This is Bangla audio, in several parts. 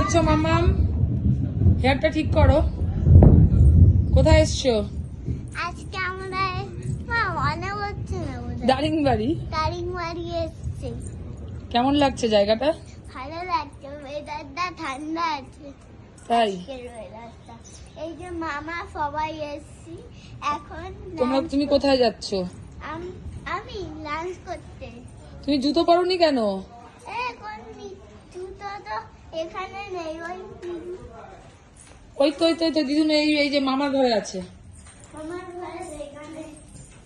যাচ্ছ মাম্মাম? হেয়ারটা ঠিক করো। কোথায় এসছো? আজকে আমরা মনে হচ্ছে না দারিংবাড়ি। দারিংবাড়ি এসেছি। কেমন লাগছে জায়গাটা? ভালো লাগছে, ওয়েদারটা ঠান্ডা আছে। তাই? আজকের ওয়েদারটা। এই যে মামা সবাই এসেছি এখন। তুমি কোথায় যাচ্ছ? আমি লাঞ্চ করতে। তুমি জুতো পরোনি কেন? এখন জুতো তো এখানে নেই, ওই তো দিদুন এই যে মামার ঘরে আছে। আমার ঘরে এখানে।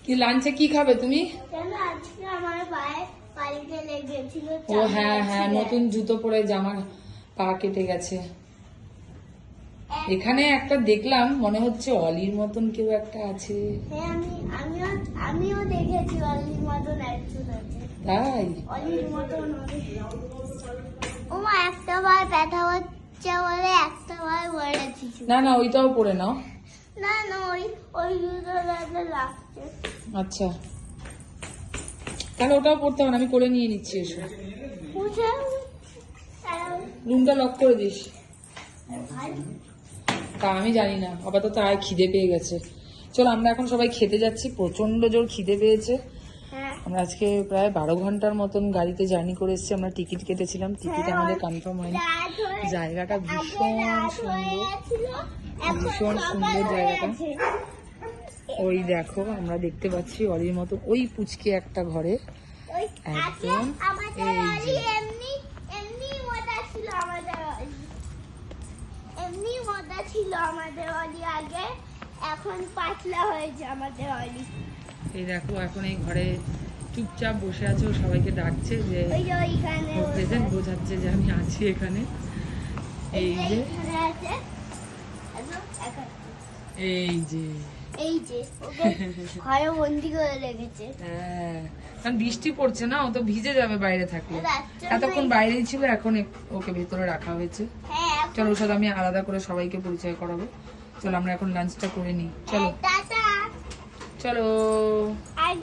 কি লাঞ্চে কি খাবে তুমি? কেন আজকে আমার পায়ে পালিতে লেগেছিল। ও হ্যাঁ হ্যাঁ, নতুন জুতো পরে জামা পা কেটে গেছে। এখানে একটা দেখলাম, মনে হচ্ছে অলির মতন কেউ একটা আছে। হ্যাঁ, আমিও দেখেছি অলির মতন একজন আছে। তাই? অলির মতন ওমা একটা বার ব্যথা হচ্ছে বলে একটা বার বলেছি। না ওইটাও পরে নাও। না ওই দুটো লাগছে। আচ্ছা, তাহলে ওটাও পড়তে হবে না, আমি করে নিয়ে নিচ্ছি। এসো, রুমটা লক করে দিস। তা আমি জানি না, আপাতত আয় খিদে পেয়ে গেছে। চলো আমরা এখন সবাই খেতে যাচ্ছি, প্রচন্ড জোর খিদে পেয়েছে। আমরা আজকে প্রায় 12 ঘন্টার মতন গাড়িতে জার্নি করে এসেছি। আমরা টিকিট কেটেছিলাম, টিকিট আমাদের কনফার্ম হয়নি। জায়গাটা ভীষণ সুন্দর জায়গাটা। ওই দেখো, আমরা দেখতে পাচ্ছি অলির মতো ওই পুচকে একটা ঘরে একদম। এই যে এমনি মোটা ছিল আমাদের অলি আগে, এখন পাতলা হয়েছে আমাদের অলি। এই দেখো, এখন এই ঘরে চুপচাপ বসে আছে, ও সবাইকে ডাকছে যে প্রেজেন্ট বোঝাচ্ছে যে আমি আছি এখানে। এই যে এই যে ওকে ঘরে বন্দি করে রেখেছে। হ্যাঁ, কারণ বৃষ্টি পড়ছে না, ও তো ভিজে যাবে বাইরে থাকলে। এতক্ষণ বাইরেই ছিল, এখন ওকে ভেতরে রাখা হয়েছে। চলো, ওর সাথে আমি আলাদা করে সবাইকে পরিচয় করাবো। চলো আমরা এখন লাঞ্চটা করে নিই। চলো টাটা। চলো।